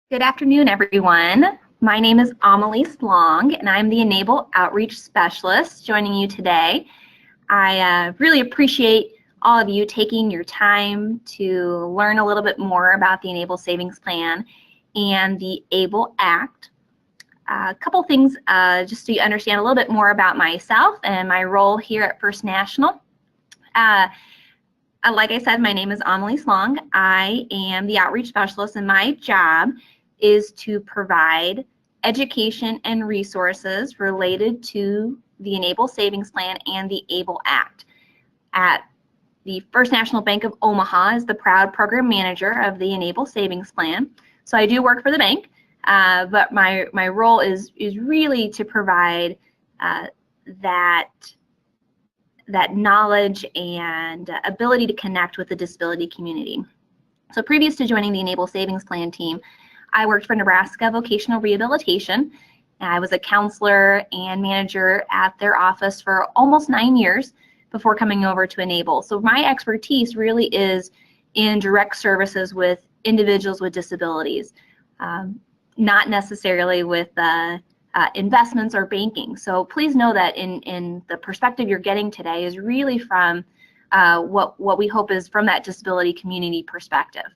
Good afternoon, everyone. My name is Amelis and I'm the Enable Outreach Specialist joining you today. I really appreciate all of you taking your time to learn a little bit more about the Enable Savings Plan and the ABLE Act. A couple things just so you understand a little bit more about myself and my role here at First National. Like I said, my name is Amelis Long. I am the Outreach Specialist, and my job is to provide education and resources related to the Enable Savings Plan and the ABLE Act. At the First National Bank of Omaha is the proud program manager of the Enable Savings Plan. So I do work for the bank, but my role is really to provide that knowledge and ability to connect with the disability community. So previous to joining the Enable Savings Plan team, I worked for Nebraska Vocational Rehabilitation. I was a counselor and manager at their office for almost 9 years before coming over to Enable. So my expertise really is in direct services with individuals with disabilities, not necessarily with investments or banking. So please know that in the perspective you're getting today is really from what we hope is from that disability community perspective.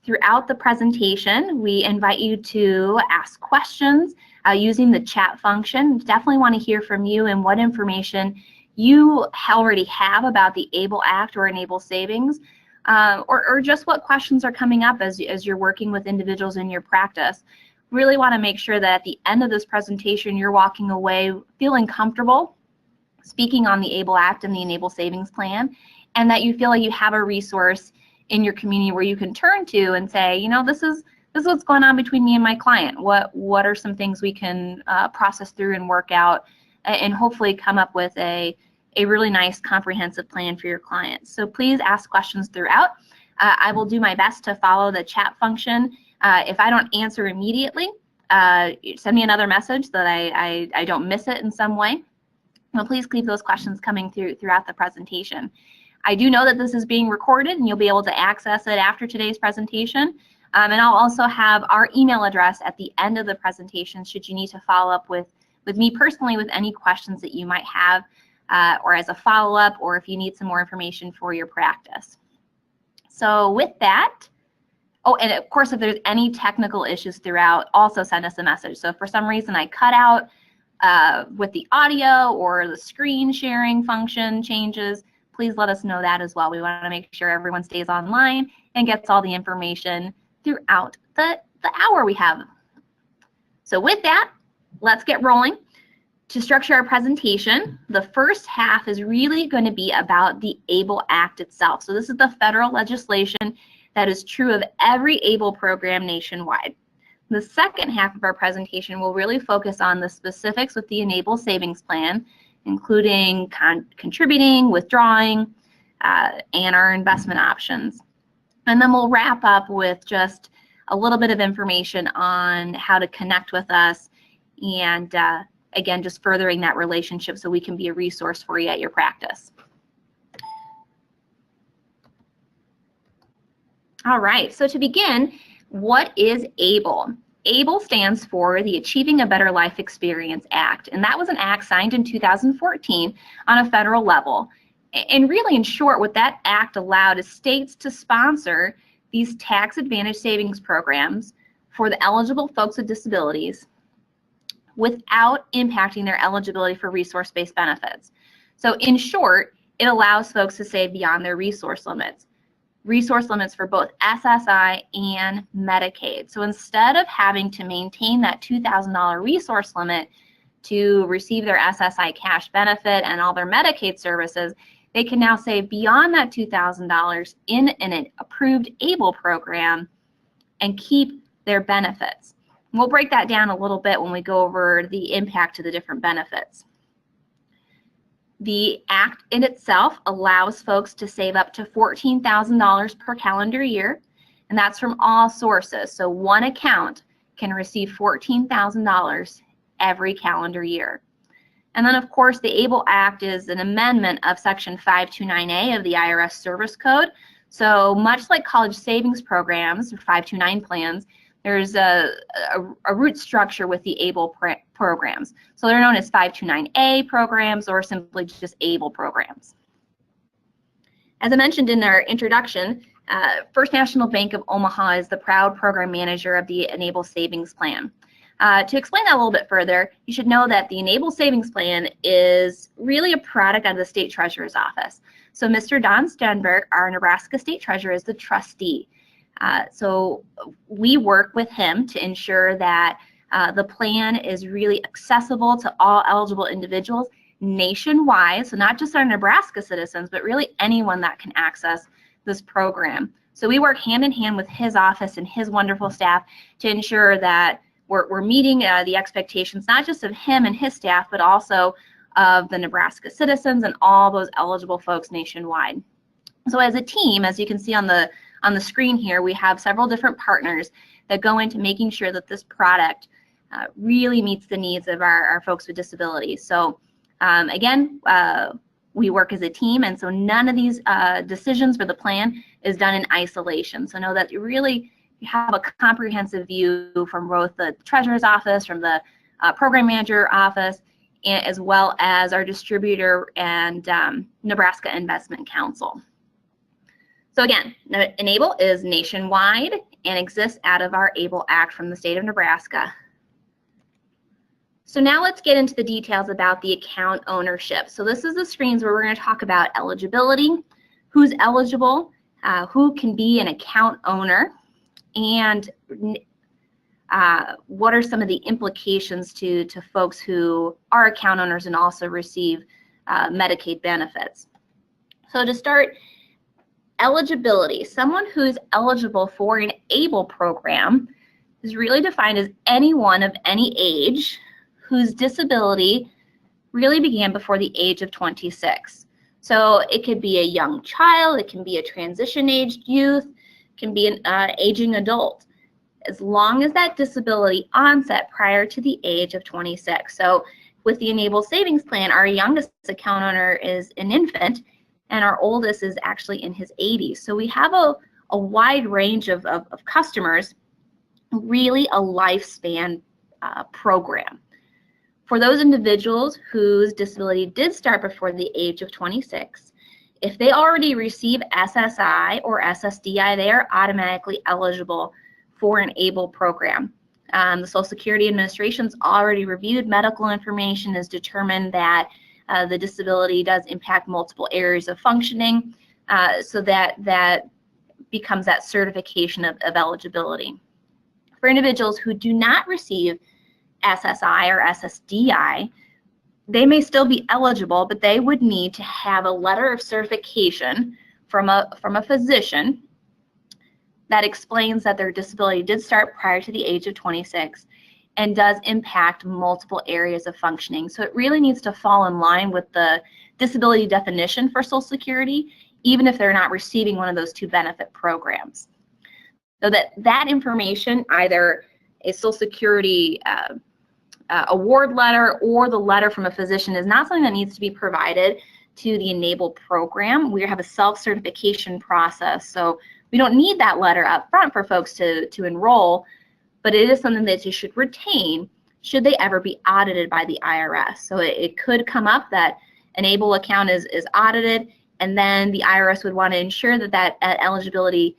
Throughout the presentation, we invite you to ask questions using the chat function. Definitely want to hear from you and what information you already have about the ABLE Act or Enable Savings, or just what questions are coming up as you're working with individuals in your practice. Really want to make sure that at the end of this presentation, you're walking away feeling comfortable speaking on the ABLE Act and the Enable Savings Plan, and that you feel like you have a resource in your community where you can turn to and say, you know, this is what's going on between me and my client. What are some things we can process through and work out, and hopefully come up with a really nice comprehensive plan for your clients. So please ask questions throughout. I will do my best to follow the chat function. If I don't answer immediately, send me another message so that I don't miss it in some way. Well, please keep those questions coming throughout the presentation. I do know that this is being recorded and you'll be able to access it after today's presentation. And I'll also have our email address at the end of the presentation should you need to follow up with me personally with any questions that you might have, or as a follow-up, or if you need some more information for your practice. So with that, oh, and of course, if there's any technical issues throughout, also send us a message. So if for some reason I cut out with the audio or the screen sharing function changes, please let us know that as well. We want to make sure everyone stays online and gets all the information throughout the hour we have. So with that, let's get rolling. To structure our presentation, the first half is really going to be about the ABLE Act itself. So this is the federal legislation that is true of every ABLE program nationwide. The second half of our presentation will really focus on the specifics with the Enable Savings Plan, including contributing, withdrawing, and our investment options. And then we'll wrap up with just a little bit of information on how to connect with us, and again, just furthering that relationship so we can be a resource for you at your practice. All right, so to begin, what is ABLE? ABLE stands for the Achieving a Better Life Experience Act, and that was an act signed in 2014 on a federal level. And really, in short, what that act allowed is states to sponsor these tax advantage savings programs for the eligible folks with disabilities without impacting their eligibility for resource-based benefits. So in short, it allows folks to save beyond their resource limits for both SSI and Medicaid. So instead of having to maintain that $2,000 resource limit to receive their SSI cash benefit and all their Medicaid services, they can now save beyond that $2,000 in an approved ABLE program and keep their benefits. And we'll break that down a little bit when we go over the impact to the different benefits. The act in itself allows folks to save up to $14,000 per calendar year, and that's from all sources. So one account can receive $14,000 every calendar year. And then, of course, the ABLE Act is an amendment of Section 529A of the IRS Service Code. So much like college savings programs or 529 plans, there's a root structure with the ABLE programs. So they're known as 529A programs or simply just ABLE programs. As I mentioned in our introduction, First National Bank of Omaha is the proud program manager of the Enable Savings Plan. To explain that a little bit further, you should know that the Enable Savings Plan is really a product of the State Treasurer's Office. So Mr. Don Stenberg, our Nebraska State Treasurer, is the trustee. So we work with him to ensure that the plan is really accessible to all eligible individuals nationwide, so not just our Nebraska citizens, but really anyone that can access this program. So we work hand in hand with his office and his wonderful staff to ensure that we're meeting the expectations, not just of him and his staff, but also of the Nebraska citizens and all those eligible folks nationwide. So as a team, as you can see on the screen here, we have several different partners that go into making sure that this product really meets the needs of our folks with disabilities. So again, we work as a team, and so none of these decisions for the plan is done in isolation. So know that you have a comprehensive view from both the Treasurer's Office, from the Program Manager Office, as well as our distributor and Nebraska Investment Council. So again, Enable is nationwide and exists out of our ABLE Act from the state of Nebraska. So now let's get into the details about the account ownership. So this is the screens where we're going to talk about eligibility, who's eligible, who can be an account owner, and what are some of the implications to folks who are account owners and also receive Medicaid benefits. So to start, eligibility. Someone who's eligible for an ABLE program is really defined as anyone of any age whose disability really began before the age of 26. So it could be a young child, it can be a transition-aged youth, it can be an aging adult, as long as that disability onset prior to the age of 26. So with the Enable Savings Plan, our youngest account owner is an infant, and our oldest is actually in his 80s. So we have a wide range of customers, really a lifespan program. For those individuals whose disability did start before the age of 26, if they already receive SSI or SSDI, they are automatically eligible for an ABLE program. The Social Security Administration's already reviewed medical information, has determined that the disability does impact multiple areas of functioning, so that becomes that certification of eligibility. For individuals who do not receive SSI or SSDI, they may still be eligible, but they would need to have a letter of certification from a physician that explains that their disability did start prior to the age of 26 and does impact multiple areas of functioning. So it really needs to fall in line with the disability definition for Social Security, even if they're not receiving one of those two benefit programs. So that information, either a Social Security award letter or the letter from a physician, is not something that needs to be provided to the Enable program. We have a self-certification process, so we don't need that letter up front for folks to enroll, but it is something that you should retain should they ever be audited by the IRS. So it could come up that an ABLE account is audited, and then the IRS would want to ensure that eligibility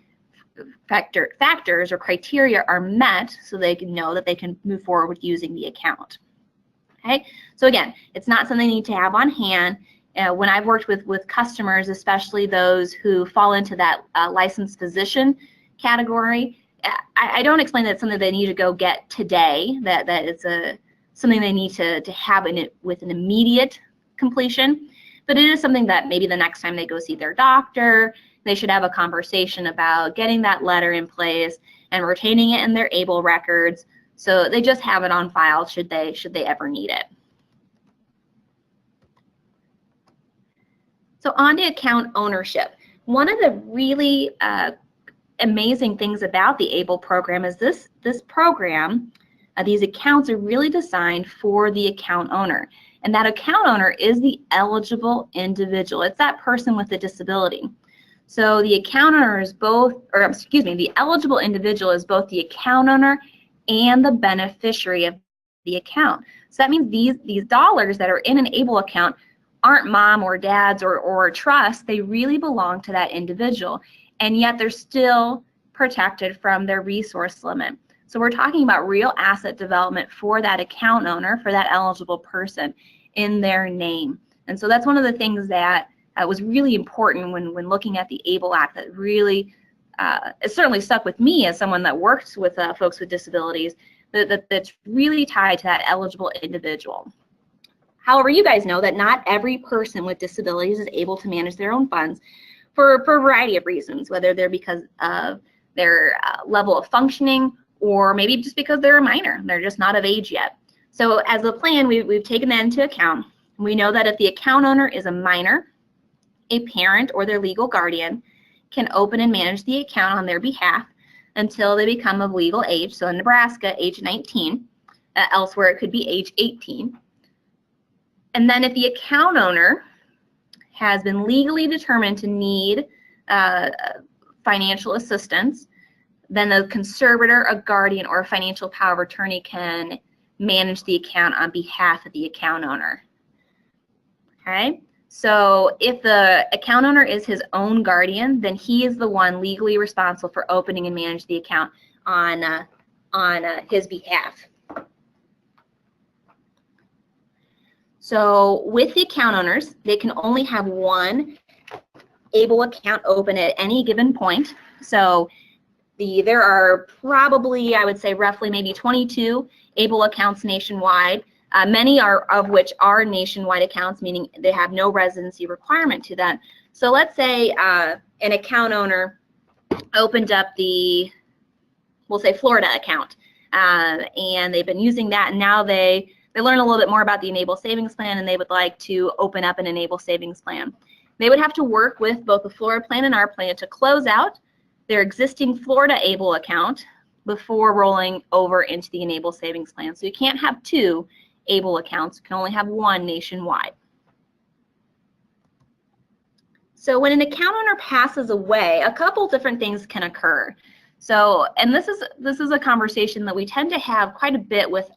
factors or criteria are met so they can know that they can move forward with using the account. Okay, so again, it's not something you need to have on hand. When I've worked with customers, especially those who fall into that licensed physician category, I don't explain that it's something they need to go get today, that it's something they need to have in it with an immediate completion, but it is something that maybe the next time they go see their doctor, they should have a conversation about getting that letter in place and retaining it in their ABLE records, so they just have it on file should they ever need it. So on to account ownership. One of the really amazing things about the ABLE program is this program, these accounts are really designed for the account owner. And that account owner is the eligible individual. It's that person with a disability. So the account owner is both, or excuse me, the eligible individual is both the account owner and the beneficiary of the account. So that means these dollars that are in an ABLE account aren't mom or dad's or a trust. They really belong to that individual, and yet they're still protected from their resource limit. So we're talking about real asset development for that account owner, for that eligible person in their name. And so that's one of the things that was really important when looking at the ABLE Act, that really, it certainly stuck with me as someone that works with folks with disabilities, that's really tied to that eligible individual. However, you guys know that not every person with disabilities is able to manage their own funds for a variety of reasons, whether they're because of their level of functioning, or maybe just because they're a minor, they're just not of age yet. So as a plan, we've taken that into account. We know that if the account owner is a minor, a parent or their legal guardian can open and manage the account on their behalf until they become of legal age. So in Nebraska, age 19, elsewhere it could be age 18. And then if the account owner has been legally determined to need financial assistance, then the conservator, a guardian, or a financial power of attorney can manage the account on behalf of the account owner. Okay? So if the account owner is his own guardian, then he is the one legally responsible for opening and managing the account on his behalf. So with the account owners, they can only have one ABLE account open at any given point. So there are probably, I would say, roughly maybe 22 ABLE accounts nationwide. Many of which are nationwide accounts, meaning they have no residency requirement to that. So let's say an account owner opened up we'll say Florida account, and they've been using that, and now they learn a little bit more about the Enable Savings Plan, and they would like to open up an Enable Savings Plan. They would have to work with both the Florida plan and our plan to close out their existing Florida ABLE account before rolling over into the Enable Savings Plan. So you can't have two ABLE accounts, you can only have one nationwide. So when an account owner passes away, a couple different things can occur. So, and this is a conversation that we tend to have quite a bit with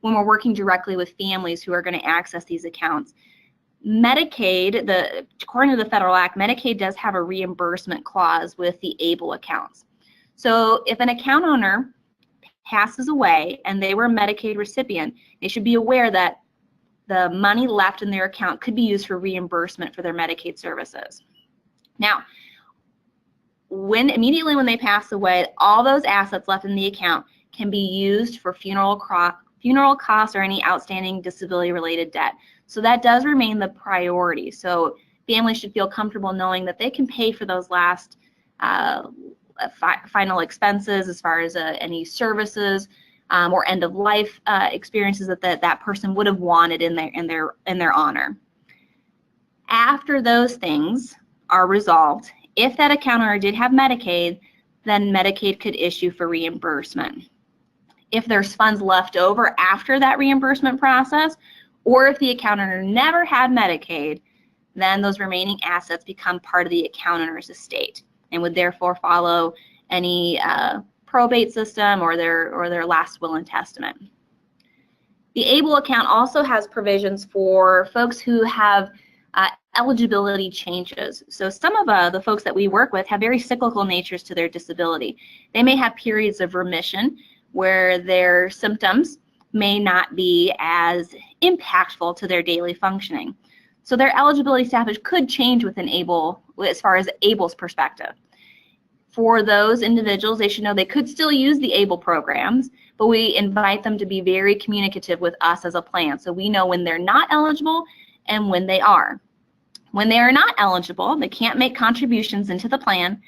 when we're working directly with families who are going to access these accounts. Medicaid, according to the Federal Act, Medicaid does have a reimbursement clause with the ABLE accounts. So if an account owner passes away and they were a Medicaid recipient, they should be aware that the money left in their account could be used for reimbursement for their Medicaid services. Now, immediately when they pass away, all those assets left in the account can be used for funeral costs or any outstanding disability-related debt. So that does remain the priority. So families should feel comfortable knowing that they can pay for those last final expenses as far as any services or end-of-life experiences that person would have wanted in their honor. After those things are resolved, if that account owner did have Medicaid, then Medicaid could issue for reimbursement. If there's funds left over after that reimbursement process, or if the account owner never had Medicaid, then those remaining assets become part of the account owner's estate and would therefore follow any probate system or their last will and testament. The ABLE account also has provisions for folks who have eligibility changes. So some of the folks that we work with have very cyclical natures to their disability. They may have periods of remission where their symptoms may not be as impactful to their daily functioning. So their eligibility status could change within ABLE as far as ABLE's perspective. For those individuals, they should know they could still use the ABLE programs, but we invite them to be very communicative with us as a plan, so we know when they're not eligible and when they are. When they are not eligible, they can't make contributions into the plan,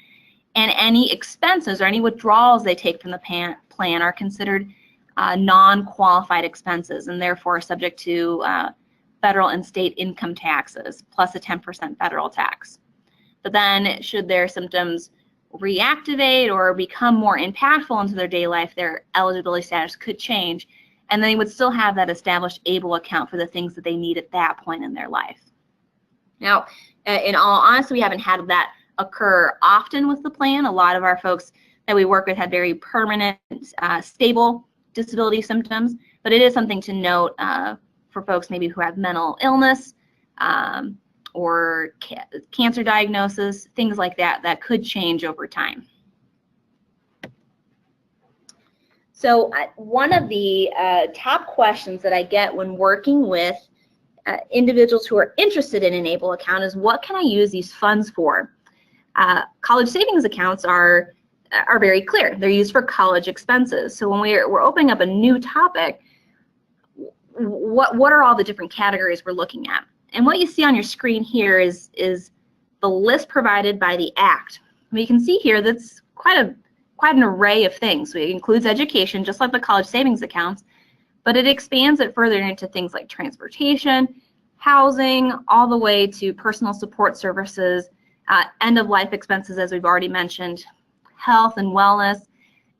and any expenses or any withdrawals they take from the plan are considered non-qualified expenses and therefore are subject to federal and state income taxes plus a 10% federal tax. But then should their symptoms reactivate or become more impactful into their daily life, their eligibility status could change, and they would still have that established ABLE account for the things that they need at that point in their life. Now, In all honesty, we haven't had that occur often with the plan. A lot of our folks that we work with had very permanent, stable disability symptoms, but it is something to note for folks maybe who have mental illness or cancer diagnosis, things like that, that could change over time. So one of the top questions that I get when working with individuals who are interested in an ENABLE account is, what can I use these funds for? College savings accounts are very clear. They're used for college expenses. So when we're opening up a new topic, what are all the different categories we're looking at? And what you see on your screen here is the list provided by the Act. You can see here that's quite an array of things. So it includes education, just like the college savings accounts, but it expands it further into things like transportation, housing, all the way to personal support services, end-of-life expenses, as we've already mentioned, health and wellness,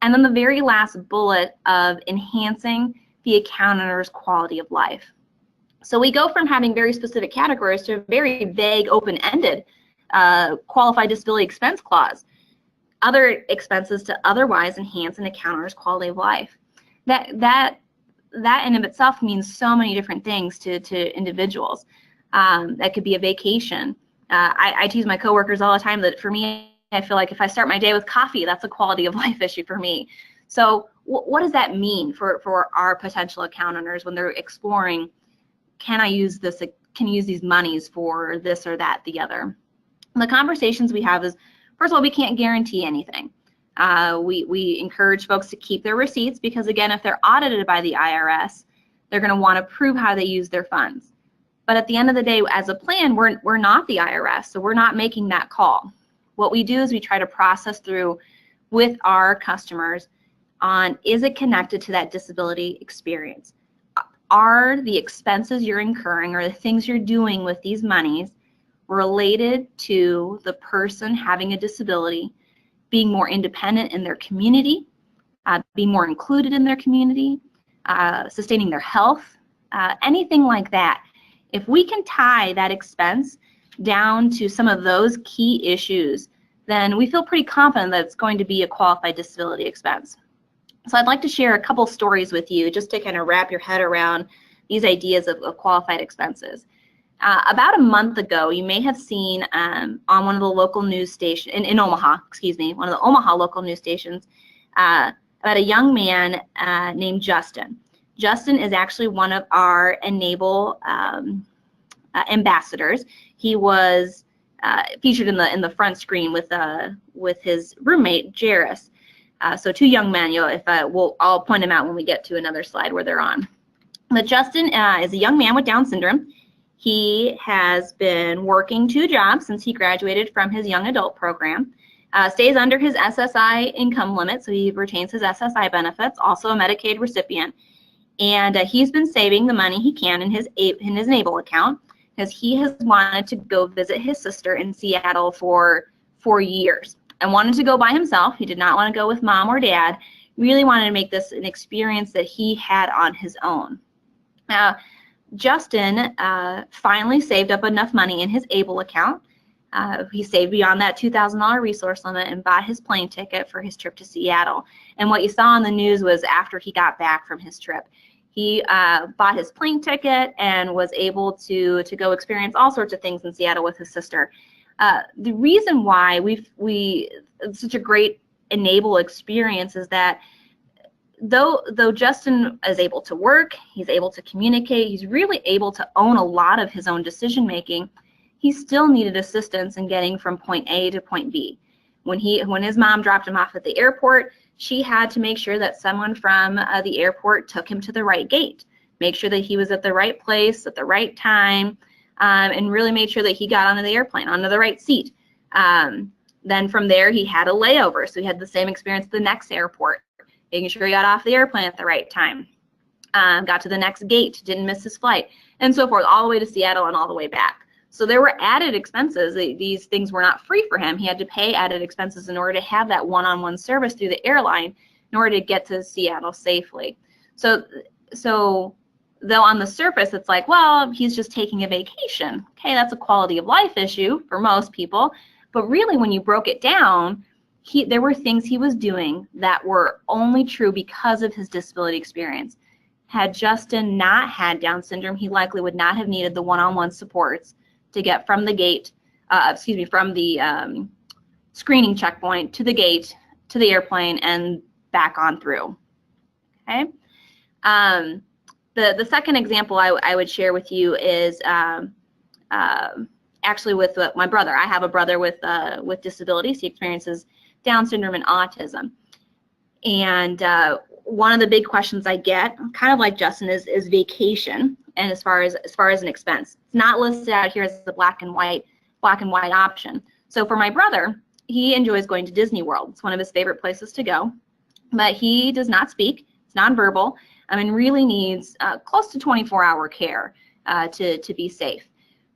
and then the very last bullet of enhancing the account owner's quality of life. So we go from having very specific categories to a very vague, open-ended qualified disability expense clause. Other expenses to otherwise enhance an account owner's quality of life. That in of itself means so many different things to individuals. That could be a vacation. I tease my coworkers all the time that for me, I feel like if I start my day with coffee, that's a quality of life issue for me. So what does that mean for our potential account owners when they're exploring, can I use this, can I use these monies for this or that, the other? And the conversations we have is, first of all, we can't guarantee anything. We encourage folks to keep their receipts because, again, if they're audited by the IRS, they're going to want to prove how they use their funds. But at the end of the day, as a plan, we're not the IRS, so we're not making that call. What we do is we try to process through with our customers on, is it connected to that disability experience? Are the expenses you're incurring or the things you're doing with these monies related to the person having a disability being more independent in their community, being more included in their community, sustaining their health, anything like that? If we can tie that expense down to some of those key issues, then we feel pretty confident that it's going to be a qualified disability expense. So I'd like to share a couple stories with you just to kind of wrap your head around these ideas of qualified expenses. About a month ago, you may have seen on one of the local news stations, in Omaha, excuse me, one of the Omaha local news stations, about a young man named Justin. Justin is actually one of our ENABLE ambassadors. He was featured in the front screen with his roommate, Jairus. So two young men, I'll point them out when we get to another slide where they're on. But Justin is a young man with Down syndrome. He has been working 2 jobs since he graduated from his young adult program, stays under his SSI income limit, so he retains his SSI benefits, also a Medicaid recipient. And he's been saving the money he can in his ENABLE account because he has wanted to go visit his sister in Seattle for 4 years and wanted to go by himself. He did not want to go with mom or dad. Really wanted to make this an experience that he had on his own. Now, Justin finally saved up enough money in his ABLE account. He saved beyond that $2,000 resource limit and bought his plane ticket for his trip to Seattle. And what you saw on the news was after he got back from his trip, he bought his plane ticket and was able to go experience all sorts of things in Seattle with his sister. The reason why it's such a great ENABLE experience is that though Justin is able to work, he's able to communicate, he's really able to own a lot of his own decision making, he still needed assistance in getting from point A to point B. When his mom dropped him off at the airport, she had to make sure that someone from the airport took him to the right gate, make sure that he was at the right place at the right time, and really made sure that he got onto the airplane, onto the right seat. Then from there, he had a layover, so he had the same experience at the next airport, making sure he got off the airplane at the right time, got to the next gate, didn't miss his flight, and so forth, all the way to Seattle and all the way back. So there were added expenses. These things were not free for him. He had to pay added expenses in order to have that one-on-one service through the airline in order to get to Seattle safely. So though on the surface it's like, well, he's just taking a vacation. Okay, that's a quality of life issue for most people. But really, when you broke it down, there were things he was doing that were only true because of his disability experience. Had Justin not had Down syndrome, he likely would not have needed the one-on-one supports to get from the gate, from the screening checkpoint to the gate, to the airplane, and back on through. Okay. The second example I would share with you is actually with my brother. I have a brother with disabilities. He experiences Down syndrome and autism. And one of the big questions I get, kind of like Justin, is vacation, and as far as an expense. It's not listed out here as the black and white option. So for my brother, he enjoys going to Disney World. It's one of his favorite places to go, but he does not speak. It's nonverbal, and really needs close to 24-hour care to be safe.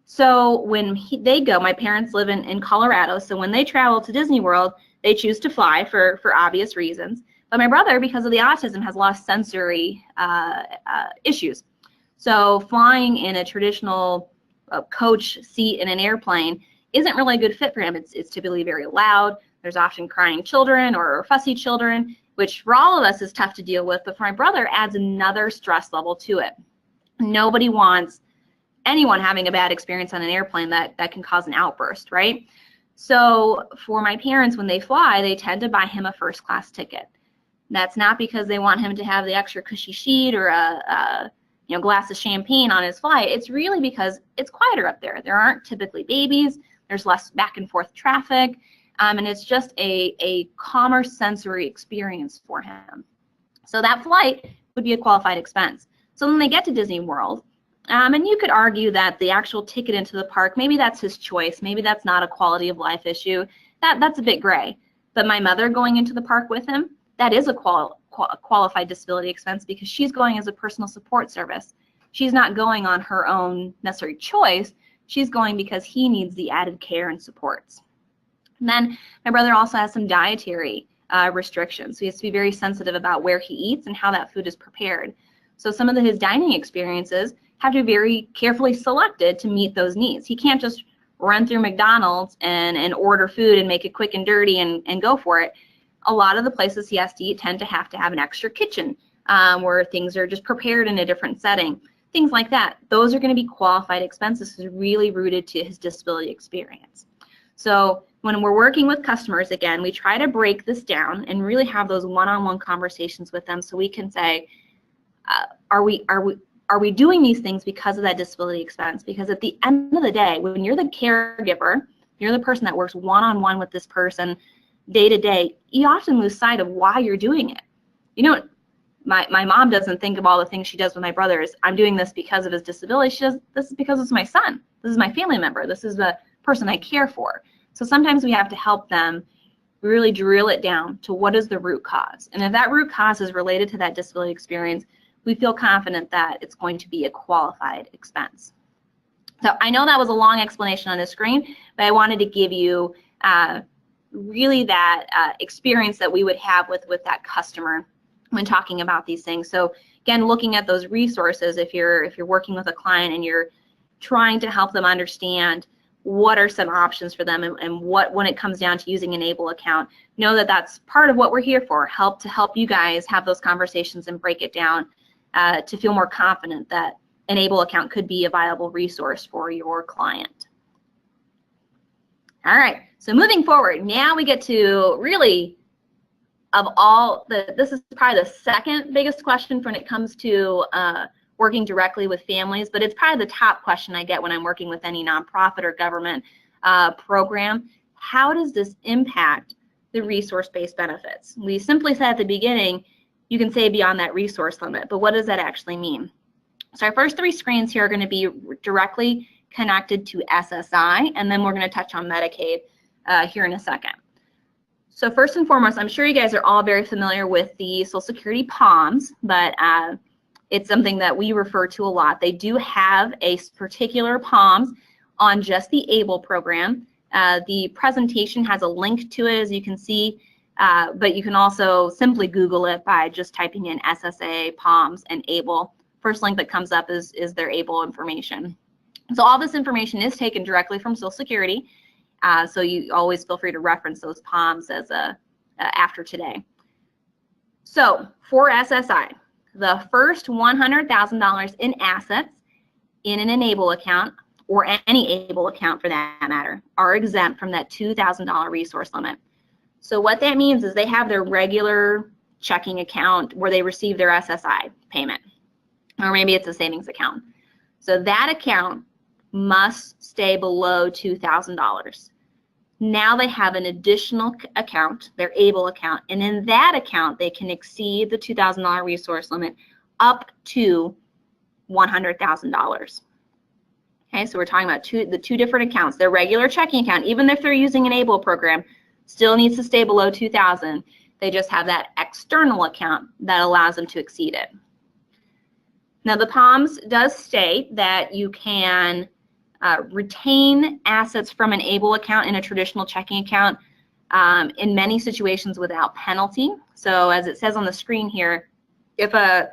So when they go, my parents live in Colorado, so when they travel to Disney World, they choose to fly for obvious reasons. But my brother, because of the autism, has lost sensory issues. So flying in a traditional coach seat in an airplane isn't really a good fit for him. It's typically very loud. There's often crying children or fussy children, which for all of us is tough to deal with, but for my brother adds another stress level to it. Nobody wants anyone having a bad experience on an airplane that can cause an outburst, right? So for my parents, when they fly, they tend to buy him a first class ticket. That's not because they want him to have the extra cushy sheet or a glass of champagne on his flight. It's really because it's quieter up there. There aren't typically babies. There's less back and forth traffic. And it's just a calmer sensory experience for him. So that flight would be a qualified expense. So when they get to Disney World, and you could argue that the actual ticket into the park, maybe that's his choice. Maybe that's not a quality of life issue. That's a bit gray. But my mother going into the park with him, that is a qualified disability expense because she's going as a personal support service. She's not going on her own necessary choice. She's going because he needs the added care and supports. And then my brother also has some dietary restrictions. So he has to be very sensitive about where he eats and how that food is prepared. So some of his dining experiences have to be very carefully selected to meet those needs. He can't just run through McDonald's and order food and make it quick and dirty and go for it. A lot of the places he has to eat tend to have an extra kitchen where things are just prepared in a different setting. Things like that. Those are going to be qualified expenses really rooted to his disability experience. So when we're working with customers, again, we try to break this down and really have those one-on-one conversations with them so we can say, are we doing these things because of that disability expense? Because at the end of the day, when you're the caregiver, you're the person that works one-on-one with this person day to day, you often lose sight of why you're doing it. You know, my mom doesn't think of all the things she does with my brothers. I'm doing this because of his disability. She does this is because it's my son. This is my family member. This is the person I care for. So sometimes we have to help them really drill it down to what is the root cause. And if that root cause is related to that disability experience, we feel confident that it's going to be a qualified expense. So I know that was a long explanation on the screen, but I wanted to give you really that experience that we would have with that customer when talking about these things. So again, looking at those resources, if you're working with a client and you're trying to help them understand what are some options for them and what, when it comes down to using an ABLE account, know that that's part of what we're here for, to help you guys have those conversations and break it down to feel more confident that an ABLE account could be a viable resource for your client. All right, so moving forward, now we get to really, this is probably the second biggest question when it comes to working directly with families, but it's probably the top question I get when I'm working with any nonprofit or government program. How does this impact the resource-based benefits? We simply said at the beginning, you can say beyond that resource limit, but what does that actually mean? So our first three screens here are going to be directly connected to SSI, and then we're going to touch on Medicaid here in a second. So first and foremost, I'm sure you guys are all very familiar with the Social Security POMs, but it's something that we refer to a lot. They do have a particular POMs on just the ABLE program. The presentation has a link to it, as you can see, but you can also simply Google it by just typing in SSA, POMs, and ABLE first link that comes up is their ABLE information. So all this information is taken directly from Social Security, so you always feel free to reference those POMs as after today. So for SSI, the first $100,000 in assets in an ABLE account, or any ABLE account for that matter, are exempt from that $2,000 resource limit. So what that means is they have their regular checking account where they receive their SSI payment, or maybe it's a savings account. So that account must stay below $2,000. Now they have an additional account, their ABLE account, and in that account they can exceed the $2,000 resource limit up to $100,000. Okay, so we're talking about the two different accounts. Their regular checking account, even if they're using an ABLE program, still needs to stay below $2,000. They just have that external account that allows them to exceed it. Now the POMS does state that you can retain assets from an ABLE account in a traditional checking account in many situations without penalty. So as it says on the screen here, if a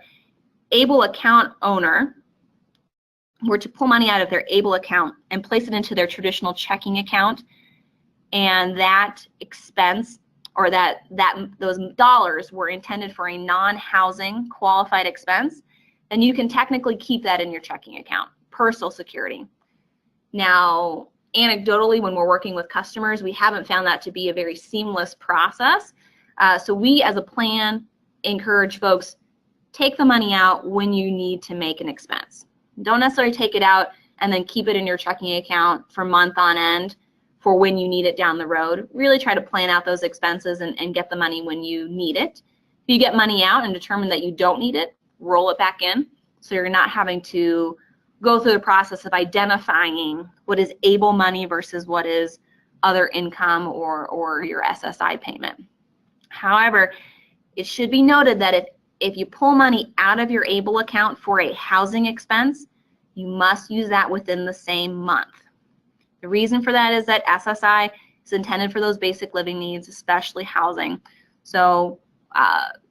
ABLE account owner were to pull money out of their ABLE account and place it into their traditional checking account, and that expense or those dollars were intended for a non-housing qualified expense, then you can technically keep that in your checking account per Social Security. Now, anecdotally, when we're working with customers, we haven't found that to be a very seamless process. So we, as a plan, encourage folks, take the money out when you need to make an expense. Don't necessarily take it out and then keep it in your checking account for month on end for when you need it down the road. Really try to plan out those expenses and get the money when you need it. If you get money out and determine that you don't need it, roll it back in, so you're not having to go through the process of identifying what is ABLE money versus what is other income or your SSI payment. However, it should be noted that if you pull money out of your ABLE account for a housing expense, you must use that within the same month. The reason for that is that SSI is intended for those basic living needs, especially housing. So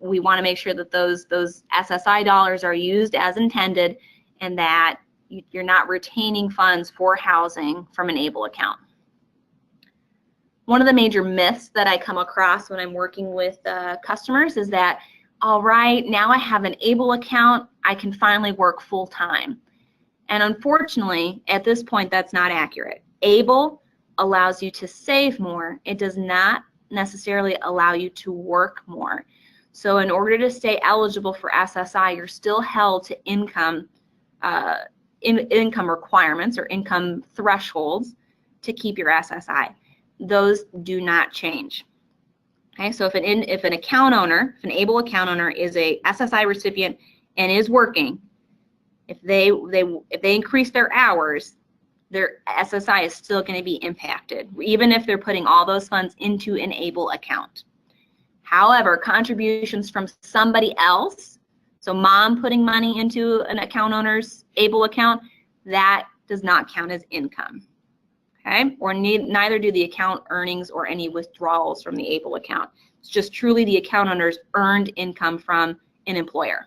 we want to make sure that those SSI dollars are used as intended and that you're not retaining funds for housing from an ABLE account. One of the major myths that I come across when I'm working with customers is that, all right, now I have an ABLE account, I can finally work full time. And unfortunately, at this point, that's not accurate. ABLE allows you to save more. It does not necessarily allow you to work more. So in order to stay eligible for SSI, you're still held to income requirements or income thresholds to keep your SSI. Those do not change. Okay, so if an account owner, if an ABLE account owner is a SSI recipient and is working, if they increase their hours, their SSI is still going to be impacted, even if they're putting all those funds into an ABLE account. However, contributions from somebody else, so mom putting money into an account owner's ABLE account, that does not count as income. Okay, or neither do the account earnings or any withdrawals from the ABLE account. It's just truly the account owner's earned income from an employer.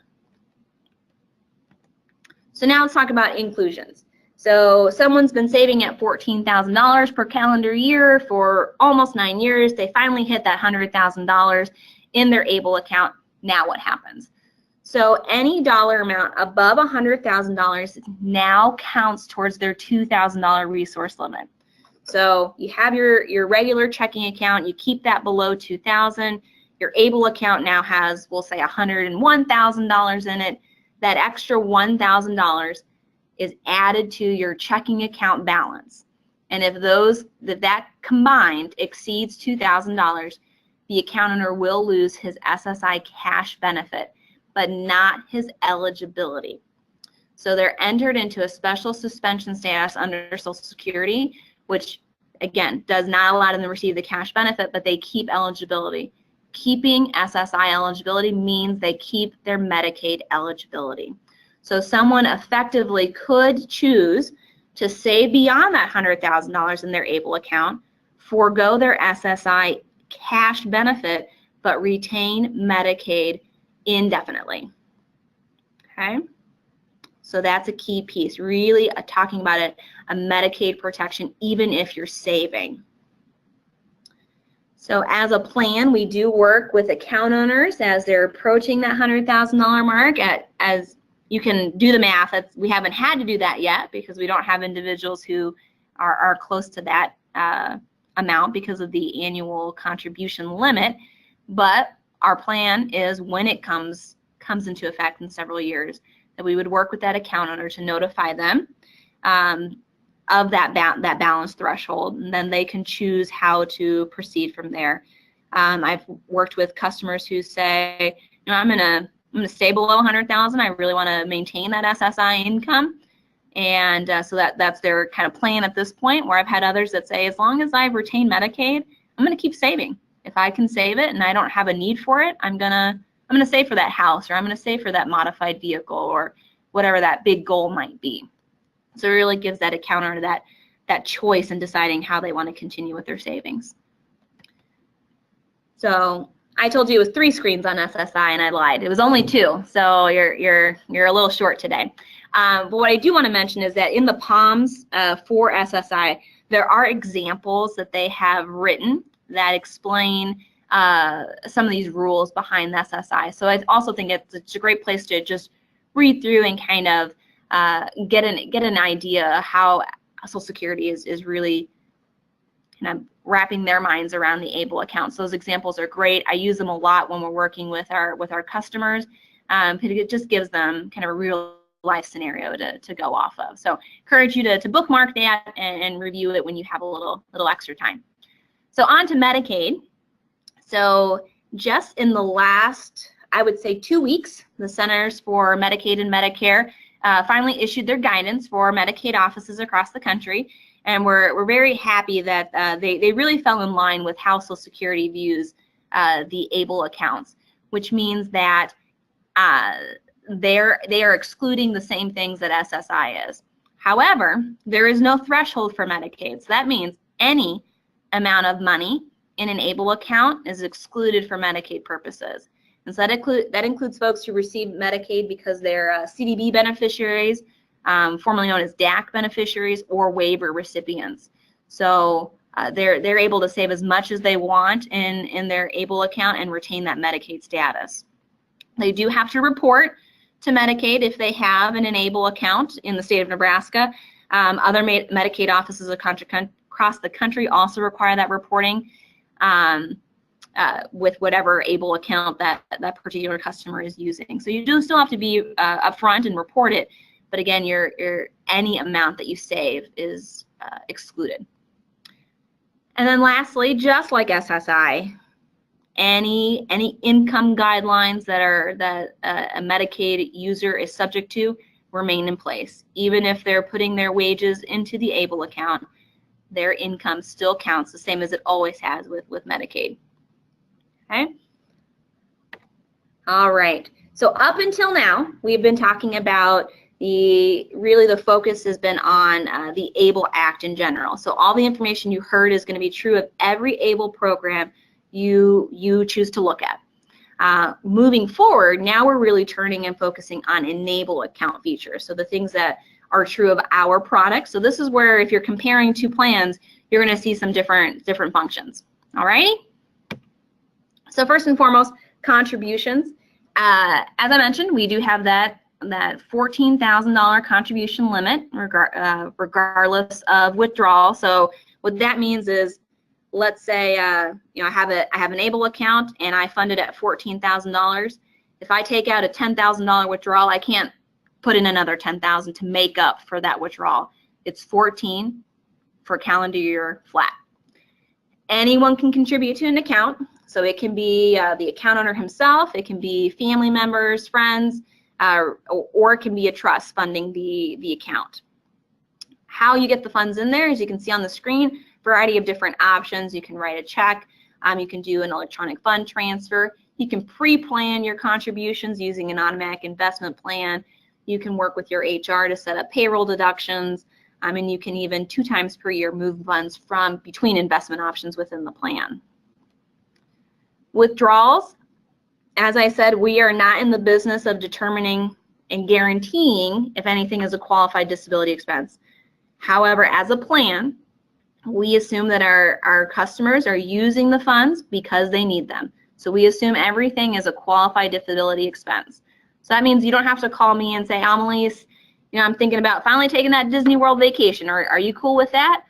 So now let's talk about inclusions. So someone's been saving at $14,000 per calendar year for almost 9 years. They finally hit that $100,000 in their ABLE account. Now what happens? So any dollar amount above $100,000 now counts towards their $2,000 resource limit. So you have your regular checking account, you keep that below $2,000. Your ABLE account now has, we'll say, $101,000 in it. That extra $1,000 is added to your checking account balance. And if that combined exceeds $2,000, the account owner will lose his SSI cash benefit, but not his eligibility. So they're entered into a special suspension status under Social Security, which again does not allow them to receive the cash benefit, but they keep eligibility. Keeping SSI eligibility means they keep their Medicaid eligibility. So someone effectively could choose to save beyond that $100,000 in their ABLE account, forego their SSI cash benefit, but retain Medicaid indefinitely. Okay. So that's a key piece, really talking about a Medicaid protection even if you're saving. So as a plan, we do work with account owners as they're approaching that $100,000 mark. As you can do the math, we haven't had to do that yet because we don't have individuals who are close to that amount because of the annual contribution limit. But our plan is when it comes into effect in several years, that we would work with that account owner to notify them of that balance threshold, and then they can choose how to proceed from there. I've worked with customers who say, I'm gonna stay below 100,000. I really want to maintain that SSI income, and so that's their kind of plan at this point. Where I've had others that say, as long as I've retained Medicaid, I'm gonna keep saving. If I can save it and I don't have a need for it, I'm gonna save for that house, or I'm gonna save for that modified vehicle, or whatever that big goal might be. So it really gives that account owner that choice in deciding how they want to continue with their savings. So I told you it was 3 screens on SSI, and I lied. It was only 2, so you're a little short today. But what I do want to mention is that in the POMs for SSI, there are examples that they have written that explain some of these rules behind the SSI. So I also think it's a great place to just read through and kind of get an idea how Social Security is really kind of wrapping their minds around the ABLE accounts. Those examples are great. I use them a lot when we're working with our customers. It just gives them kind of a real life scenario to go off of. So encourage you to bookmark that and review it when you have a little extra time. So on to Medicaid. So just in the last, I would say 2 weeks, the Centers for Medicaid and Medicare finally issued their guidance for Medicaid offices across the country, and we're very happy that they really fell in line with how Social Security views the ABLE accounts, which means that they are excluding the same things that SSI is. However, there is no threshold for Medicaid, so that means any amount of money in an ABLE account is excluded for Medicaid purposes. And so that includes folks who receive Medicaid because they're CDB beneficiaries, formerly known as DAC beneficiaries, or waiver recipients. So they're able to save as much as they want in their ABLE account and retain that Medicaid status. They do have to report to Medicaid if they have an ABLE account in the state of Nebraska. Other Medicaid offices across the country also require that reporting. With whatever ABLE account that particular customer is using. So you do still have to be upfront and report it, but again, any amount that you save is excluded. And then lastly, just like SSI, any income guidelines that a Medicaid user is subject to remain in place. Even if they're putting their wages into the ABLE account, their income still counts the same as it always has with Medicaid. Okay. All right. So up until now, we've been talking about the focus has been on the ABLE Act in general. So all the information you heard is going to be true of every ABLE program you choose to look at. Moving forward, now we're really turning and focusing on enable account features. So the things that are true of our product. So this is where if you're comparing 2 plans, you're going to see some different functions. All right. So first and foremost, contributions. As I mentioned, we do have that $14,000 contribution limit regardless of withdrawal. So what that means is, let's say I have an ABLE account and I fund it at $14,000. If I take out a $10,000 withdrawal, I can't put in another $10,000 to make up for that withdrawal. It's $14,000 for calendar year flat. Anyone can contribute to an account. So it can be the account owner himself, it can be family members, friends, or it can be a trust funding the account. How you get the funds in there, as you can see on the screen, variety of different options. You can write a check, you can do an electronic fund transfer, you can pre-plan your contributions using an automatic investment plan, you can work with your HR to set up payroll deductions, and you can even 2 times per year move funds between investment options within the plan. Withdrawals, as I said, we are not in the business of determining and guaranteeing if anything is a qualified disability expense. However, as a plan, we assume that our customers are using the funds because they need them. So we assume everything is a qualified disability expense. So that means you don't have to call me and say, Amelis, I'm thinking about finally taking that Disney World vacation. Are you cool with that?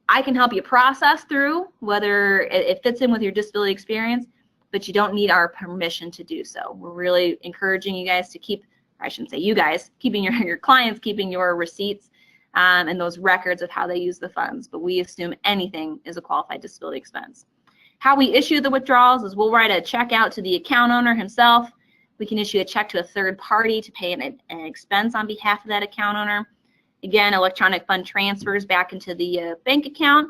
I can help you process through whether it fits in with your disability experience, but you don't need our permission to do so. We're really encouraging you guys to keep, I shouldn't say you guys, keeping your clients, keeping your receipts and those records of how they use the funds, but we assume anything is a qualified disability expense. How we issue the withdrawals is we'll write a check out to the account owner himself. We can issue a check to a third party to pay an expense on behalf of that account owner. Again, electronic fund transfers back into the bank account.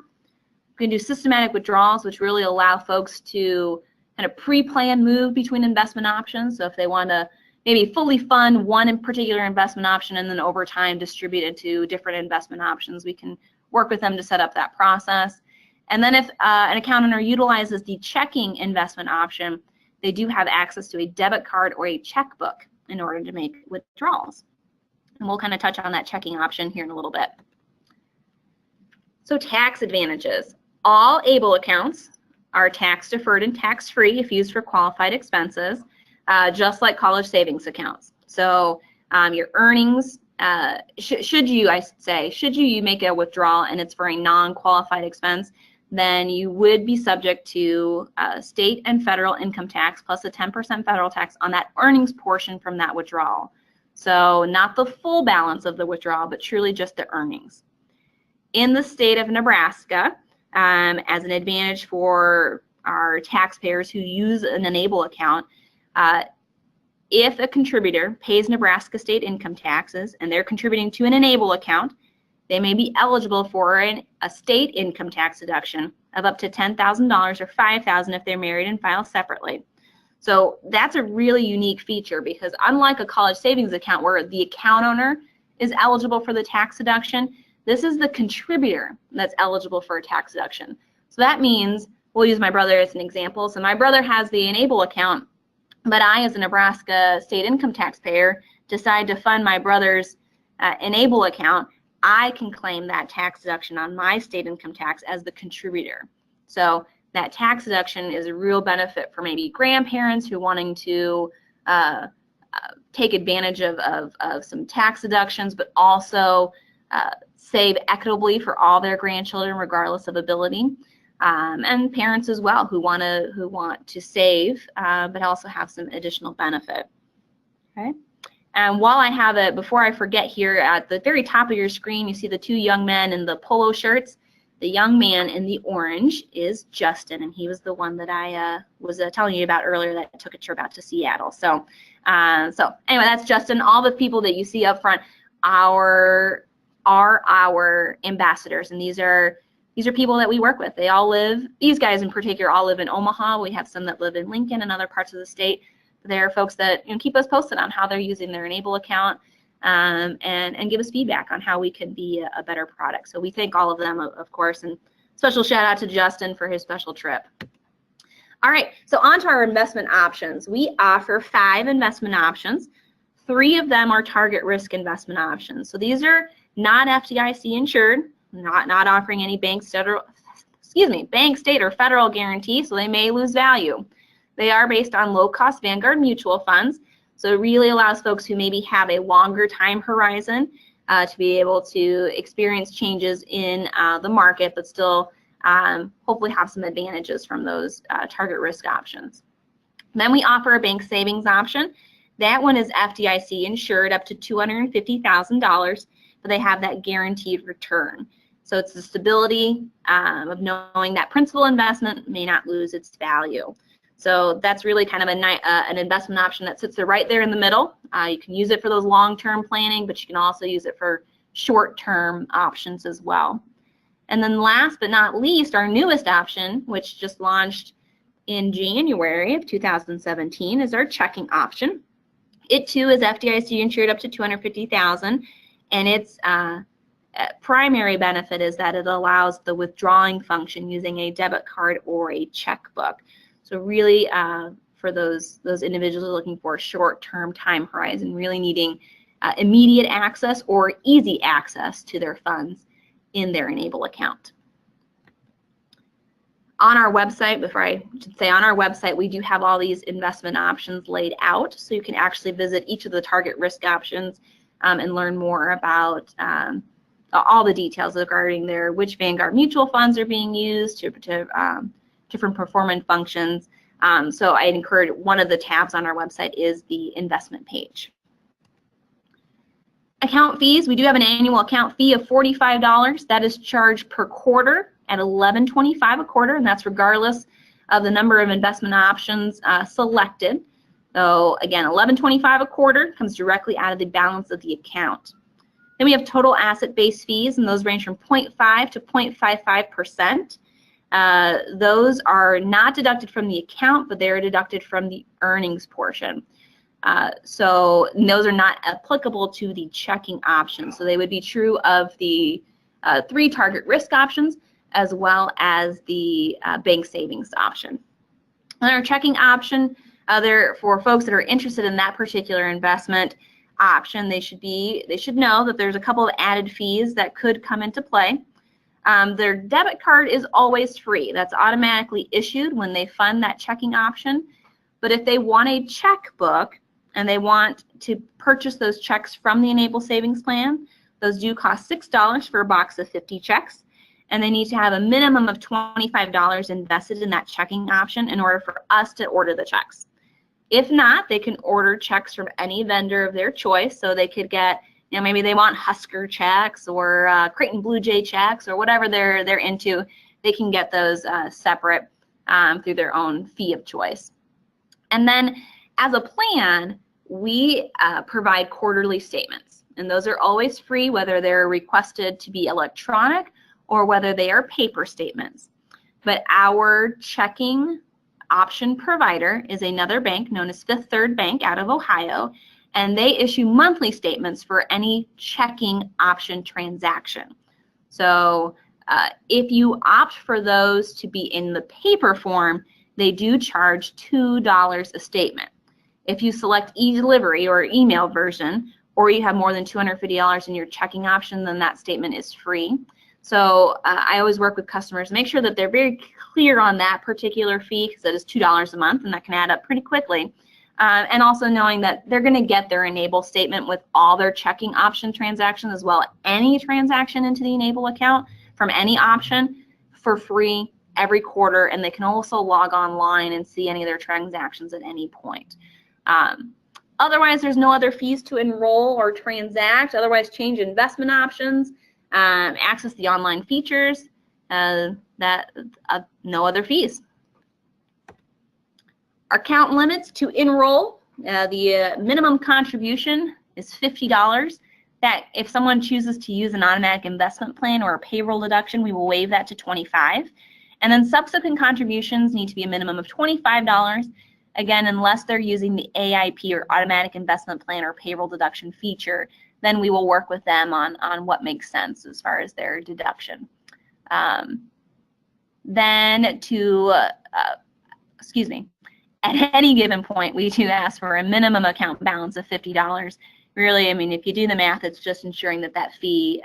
We can do systematic withdrawals, which really allow folks to kind of pre-plan move between investment options. So if they want to maybe fully fund one in particular investment option and then over time distribute it to different investment options, we can work with them to set up that process. And then if an account owner utilizes the checking investment option, they do have access to a debit card or a checkbook in order to make withdrawals. And we'll kind of touch on that checking option here in a little bit. So tax advantages. All ABLE accounts are tax deferred and tax free if used for qualified expenses, just like college savings accounts. So your earnings, should you make a withdrawal and it's for a non-qualified expense, then you would be subject to state and federal income tax plus a 10% federal tax on that earnings portion from that withdrawal. So not the full balance of the withdrawal, but truly just the earnings. In the state of Nebraska, as an advantage for our taxpayers who use an Enable account, if a contributor pays Nebraska state income taxes and they're contributing to an Enable account, they may be eligible for a state income tax deduction of up to $10,000 or $5,000 if they're married and file separately. So that's a really unique feature because unlike a college savings account where the account owner is eligible for the tax deduction, this is the contributor that's eligible for a tax deduction. So that means, we'll use my brother as an example. So my brother has the Enable account, but I, as a Nebraska state income taxpayer, decide to fund my brother's Enable account. I can claim that tax deduction on my state income tax as the contributor. So that tax deduction is a real benefit for maybe grandparents who are wanting to take advantage of some tax deductions, but also save equitably for all their grandchildren regardless of ability, and parents as well who want to save but also have some additional benefit. Okay. And while I have it, before I forget, here at the very top of your screen, you see the two young men in the polo shirts. The young man in the orange is Justin, and he was the one that I was telling you about earlier that took a trip out to Seattle. So anyway, that's Justin. All the people that you see up front are our ambassadors, and these are people that we work with. They all live, these guys in particular, all live in Omaha. We have some that live in Lincoln and other parts of the state. They're folks that keep us posted on how they're using their Enable account and give us feedback on how we can be a better product. So we thank all of them, of course, and special shout out to Justin for his special trip. All right, so on to our investment options. We offer 5 investment options. 3 of them are target risk investment options. So these are not FDIC insured, not offering any bank, state, or federal guarantee, so they may lose value. They are based on low-cost Vanguard mutual funds, so it really allows folks who maybe have a longer time horizon to be able to experience changes in the market, but still hopefully have some advantages from those target risk options. Then we offer a bank savings option. That one is FDIC insured up to $250,000, but they have that guaranteed return. So it's the stability of knowing that principal investment may not lose its value. So that's really kind of an investment option that sits right there in the middle. You can use it for those long-term planning, but you can also use it for short-term options as well. And then last but not least, our newest option, which just launched in January of 2017, is our checking option. It too is FDIC insured up to $250,000, and its primary benefit is that it allows the withdrawing function using a debit card or a checkbook. So really for those individuals who are looking for a short-term time horizon, really needing immediate access or easy access to their funds in their Enable account. On our website, on our website, we do have all these investment options laid out, so you can actually visit each of the target risk options and learn more about all the details regarding which Vanguard mutual funds are being used to different performance functions. So I'd encourage, one of the tabs on our website is the investment page. Account fees, we do have an annual account fee of $45. That is charged per quarter at $11.25 a quarter, and that's regardless of the number of investment options selected. So again, $11.25 a quarter comes directly out of the balance of the account. Then we have total asset-based fees, and those range from 0.5 to 0.55%. Those are not deducted from the account, but they are deducted from the earnings portion. So those are not applicable to the checking option. So they would be true of the 3 target risk options as well as the bank savings option. And our checking option, for folks that are interested in that particular investment option, they should know that there's a couple of added fees that could come into play. Their debit card is always free. That's automatically issued when they fund that checking option. But if they want a checkbook and they want to purchase those checks from the Enable Savings Plan, those do cost $6 for a box of 50 checks. And they need to have a minimum of $25 invested in that checking option in order for us to order the checks. If not, they can order checks from any vendor of their choice. So they could get, maybe they want Husker checks or Creighton Blue Jay checks or whatever they're into. They can get those separate through their own fee of choice. And then as a plan, we provide quarterly statements. And those are always free, whether they're requested to be electronic or whether they are paper statements. But our checking option provider is another bank known as Fifth Third Bank out of Ohio, and they issue monthly statements for any checking option transaction. So if you opt for those to be in the paper form, they do charge $2 a statement. If you select e-delivery or email version, or you have more than $250 in your checking option, then that statement is free. So I always work with customers to make sure that they're very clear on that particular fee, because that is $2 a month and that can add up pretty quickly. And also knowing that they're going to get their Enable statement with all their checking option transactions as well. Any transaction into the Enable account from any option for free every quarter, and they can also log online and see any of their transactions at any point. Otherwise, there's no other fees to enroll or transact. Otherwise, change investment options, access the online features, no other fees. Account limits to enroll, the minimum contribution is $50. That if someone chooses to use an automatic investment plan or a payroll deduction, we will waive that to $25. And then subsequent contributions need to be a minimum of $25. Again, unless they're using the AIP or automatic investment plan or payroll deduction feature, then we will work with them on what makes sense as far as their deduction. Then to, at any given point, we do ask for a minimum account balance of $50. Really, if you do the math, it's just ensuring that that fee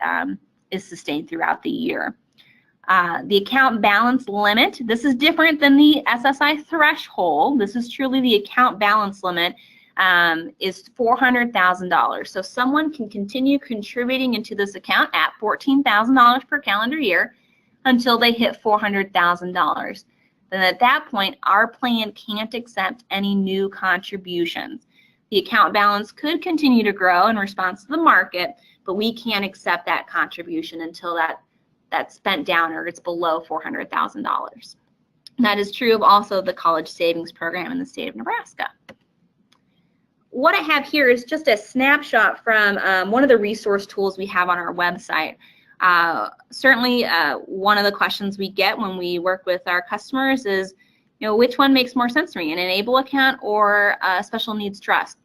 is sustained throughout the year. The account balance limit, this is different than the SSI threshold. This is truly the account balance limit is $400,000. So someone can continue contributing into this account at $14,000 per calendar year until they hit $400,000. Then at that point, our plan can't accept any new contributions. The account balance could continue to grow in response to the market, but we can't accept that contribution until that's spent down or it's below $400,000. That is true of also the college savings program in the state of Nebraska. What I have here is just a snapshot from one of the resource tools we have on our website. Certainly, one of the questions we get when we work with our customers is, which one makes more sense to me, an Enable account or a special needs trust?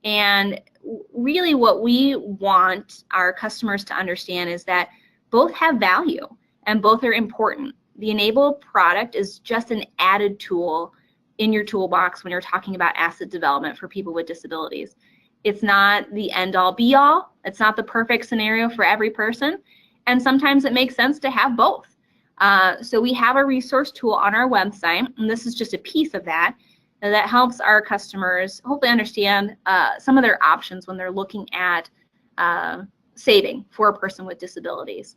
And really what we want our customers to understand is that both have value and both are important. The Enable product is just an added tool in your toolbox when you're talking about asset development for people with disabilities. It's not the end-all be-all. It's not the perfect scenario for every person, and sometimes it makes sense to have both. So we have a resource tool on our website, and this is just a piece of that helps our customers hopefully understand some of their options when they're looking at saving for a person with disabilities.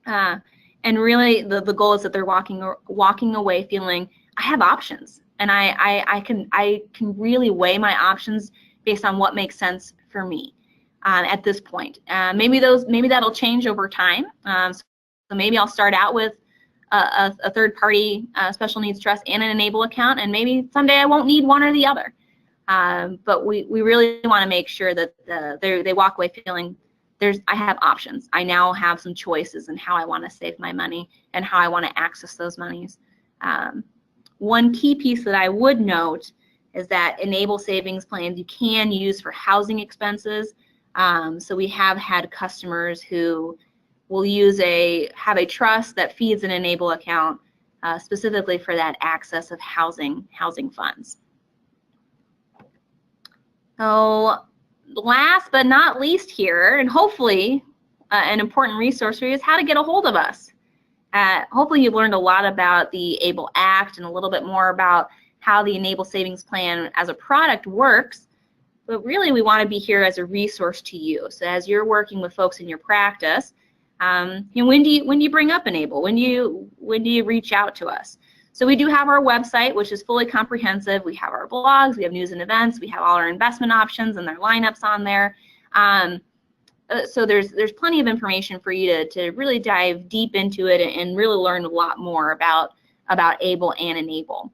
And really the goal is that they're walking away feeling, I have options, and I can really weigh my options based on what makes sense for me at this point. Maybe that'll change over time. So maybe I'll start out with a third-party special needs trust and an Enable account, and maybe someday I won't need one or the other. But we really want to make sure that they walk away feeling I have options. I now have some choices in how I want to save my money and how I want to access those monies. One key piece that I would note is that Enable savings plans you can use for housing expenses. So we have had customers who will have a trust that feeds an Enable account specifically for that access of housing funds. So last but not least here, and hopefully an important resource for you, is how to get a hold of us. Hopefully you've learned a lot about the ABLE Act and a little bit more about how the Enable Savings Plan as a product works, but really we want to be here as a resource to you. So as you're working with folks in your practice, when do you bring up Enable? When do you reach out to us? So we do have our website, which is fully comprehensive. We have our blogs, we have news and events, we have all our investment options and their lineups on there. So there's plenty of information for you to really dive deep into it and really learn a lot more about ABLE and Enable.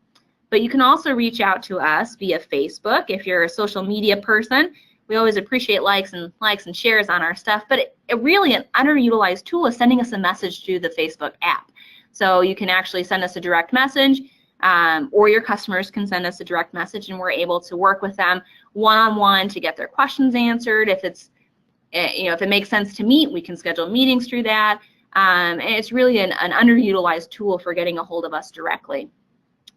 But you can also reach out to us via Facebook if you're a social media person. We always appreciate likes and shares on our stuff, but it really an underutilized tool is sending us a message through the Facebook app. So you can actually send us a direct message, or your customers can send us a direct message, and we're able to work with them one-on-one to get their questions answered. If it makes sense to meet, we can schedule meetings through that. And it's really an underutilized tool for getting a hold of us directly.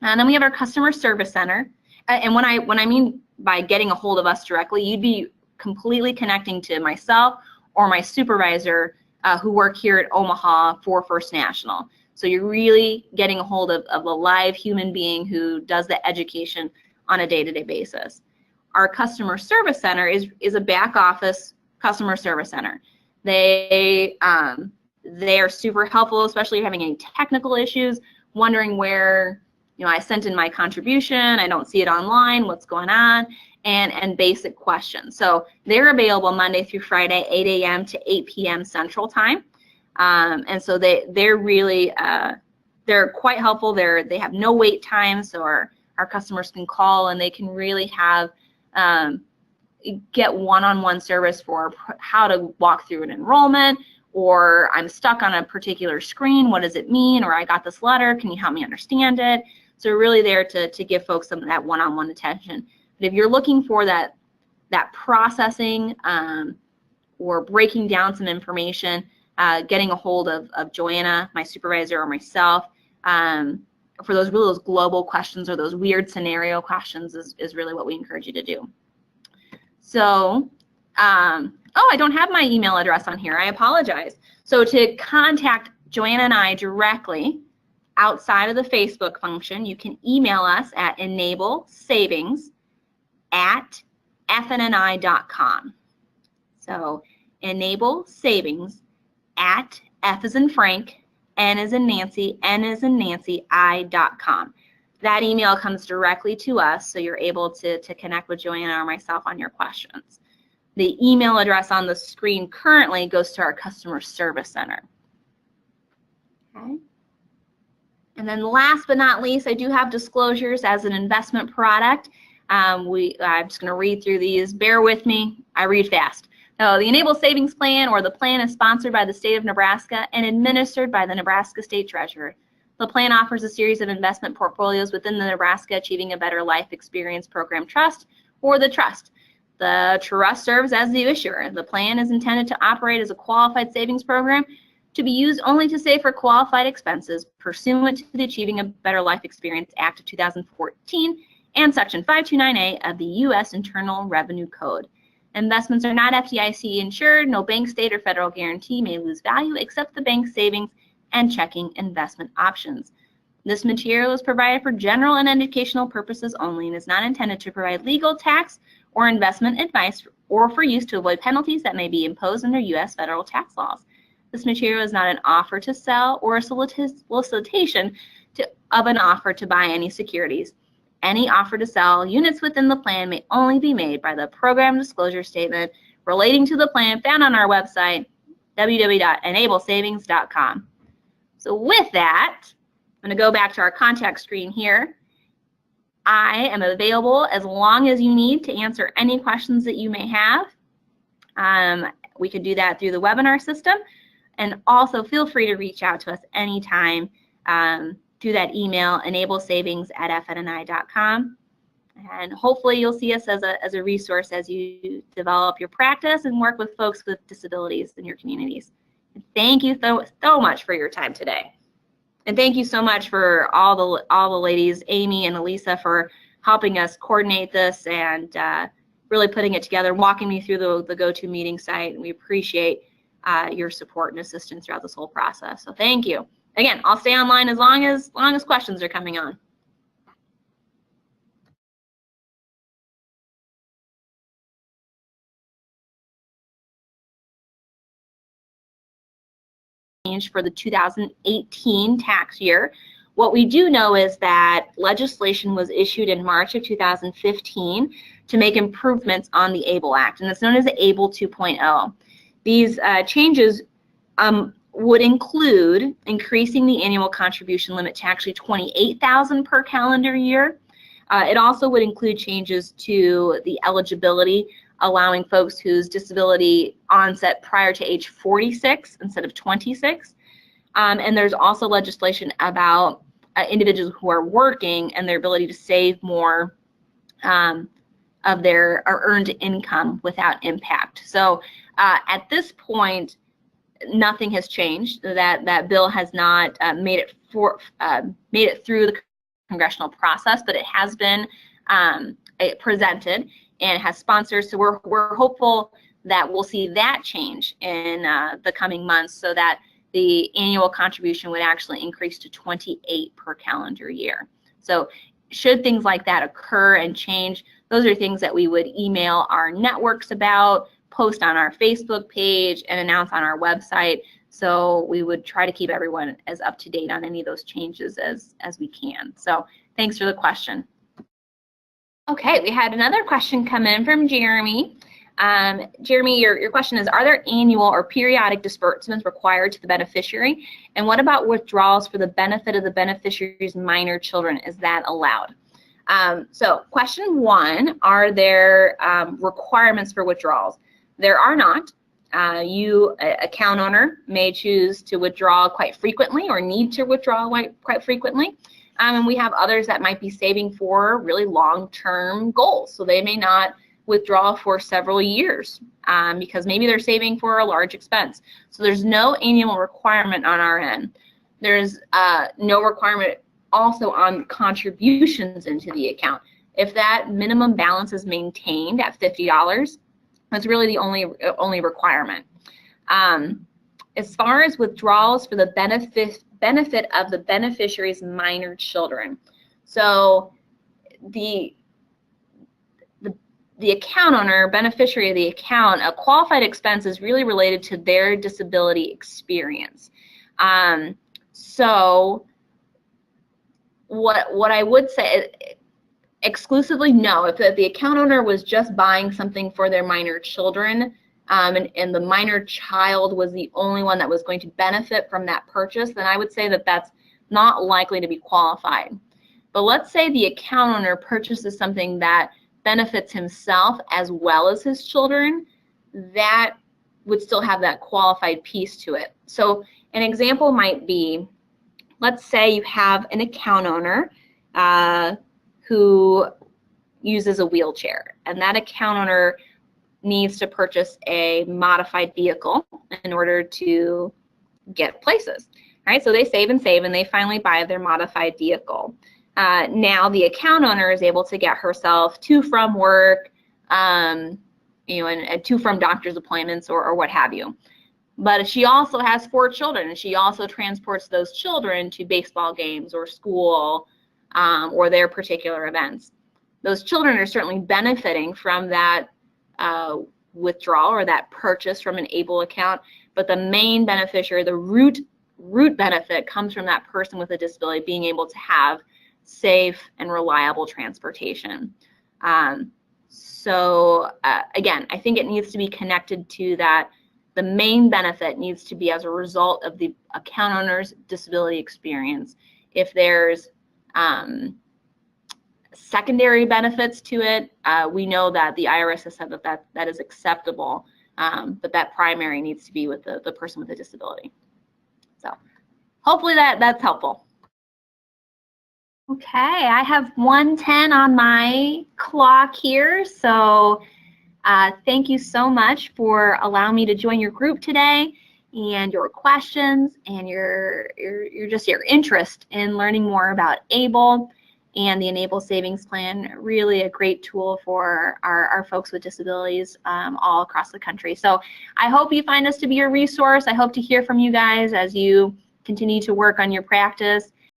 And then we have our customer service center. And when I mean by getting a hold of us directly, you'd be completely connecting to myself or my supervisor who work here at Omaha for First National. So you're really getting a hold of a live human being who does the education on a day-to-day basis. Our customer service center is a back office customer service center. They are super helpful, especially if you're having any technical issues, wondering where I sent in my contribution, I don't see it online, what's going on, and basic questions. So they're available Monday through Friday, 8 a.m. to 8 p.m. Central Time. And so they're really, they're quite helpful. They have no wait time, so our customers can call and they can really have, get one-on-one service for how to walk through an enrollment, or I'm stuck on a particular screen, what does it mean? Or I got this letter, can you help me understand it? So we're really there to give folks some of that one-on-one attention. But if you're looking for that processing or breaking down some information, getting a hold of Joanna, my supervisor, or myself, for those global questions or those weird scenario questions is really what we encourage you to do. So, I don't have my email address on here. I apologize. So to contact Joanna and I directly outside of the Facebook function, you can email us at enablesavings@fnni.com. So enablesavings@f as in Frank, N as in Nancy, N as in Nancy, I.com. That email comes directly to us, so you're able to connect with Joanna or myself on your questions. The email address on the screen currently goes to our customer service center. Okay. And then last but not least, I do have disclosures as an investment product. I'm just going to read through these. Bear with me. I read fast. So the Enable Savings Plan, or the plan, is sponsored by the state of Nebraska and administered by the Nebraska State Treasurer. The plan offers a series of investment portfolios within the Nebraska Achieving a Better Life Experience Program Trust, or the Trust. The trust serves as the issuer. The plan is intended to operate as a qualified savings program to be used only to save for qualified expenses pursuant to the Achieving a Better Life Experience Act of 2014 and Section 529A of the U.S. Internal Revenue Code. Investments are not FDIC insured. No bank, state, or federal guarantee may lose value except the bank's savings and checking investment options. This material is provided for general and educational purposes only and is not intended to provide legal, tax, or investment advice or for use to avoid penalties that may be imposed under U.S. federal tax laws. This material is not an offer to sell or a solicitation of an offer to buy any securities. Any offer to sell units within the plan may only be made by the program disclosure statement relating to the plan found on our website, www.enablesavings.com. So with that, I'm going to go back to our contact screen here. I am available as long as you need to answer any questions that you may have. We can do that through the webinar system. And also feel free to reach out to us anytime through that email, enablesavings@fnni.com. And hopefully you'll see us as a resource as you develop your practice and work with folks with disabilities in your communities. And thank you so much for your time today. And thank you so much for all the ladies, Amy and Elisa, for helping us coordinate this and really putting it together, walking me through the GoToMeeting site. And we appreciate your support and assistance throughout this whole process. So thank you. Again, I'll stay online as long as questions are coming on. For the 2018 tax year. What we do know is that legislation was issued in March of 2015 to make improvements on the ABLE Act, and it's known as the ABLE 2.0. These changes would include increasing the annual contribution limit to actually $28,000 per calendar year. It also would include changes to the eligibility, allowing folks whose disability onset prior to age 46 instead of 26. And there's also legislation about individuals who are working and their ability to save more of their earned income without impact. So at this point, nothing has changed. That bill has not made it through the congressional process, but it has been presented and has sponsors. So we're hopeful that we'll see that change in the coming months, so that the annual contribution would actually increase to $28 per calendar year. So should things like that occur and change, those are things that we would email our networks about, post on our Facebook page, and announce on our website. So we would try to keep everyone as up to date on any of those changes as we can. So thanks for the question. Okay, we had another question come in from Jeremy. Jeremy, your question is, are there annual or periodic disbursements required to the beneficiary? And what about withdrawals for the benefit of the beneficiary's minor children? Is that allowed? So question one, are there requirements for withdrawals? There are not. You, account owner, may choose to withdraw quite frequently or need to withdraw quite frequently. And we have others that might be saving for really long-term goals. So they may not withdraw for several years because maybe they're saving for a large expense. So there's no annual requirement on our end. There's no requirement also on contributions into the account. If that minimum balance is maintained at $50, that's really the only requirement. As far as withdrawals for the benefit of the beneficiary's minor children, so the account owner, beneficiary of the account, a qualified expense is really related to their disability experience. So what I would say, exclusively no. If the account owner was just buying something for their minor children, and the minor child was the only one that was going to benefit from that purchase, then I would say that that's not likely to be qualified. But let's say the account owner purchases something that benefits himself as well as his children, that would still have that qualified piece to it. So an example might be, let's say you have an account owner who uses a wheelchair, and that account owner needs to purchase a modified vehicle in order to get places, right? So they save and save, and they finally buy their modified vehicle. Now the account owner is able to get herself to from work, and to from doctor's appointments or what have you. But she also has 4 children, and she also transports those children to baseball games or school or their particular events. Those children are certainly benefiting from that withdrawal or that purchase from an ABLE account, but the main beneficiary, the root benefit, comes from that person with a disability being able to have safe and reliable transportation. So again, I think it needs to be connected to that. The main benefit needs to be as a result of the account owner's disability experience. If there's secondary benefits to it, we know that the IRS has said that is acceptable, but that primary needs to be with the person with a disability. So hopefully that's helpful. Okay, I have 1:10 on my clock here, so thank you so much for allowing me to join your group today, and your questions and your interest in learning more about ABLE and the Enable Savings Plan. Really a great tool for our folks with disabilities all across the country. So I hope you find us to be a resource. I hope to hear from you guys as you continue to work on your practice.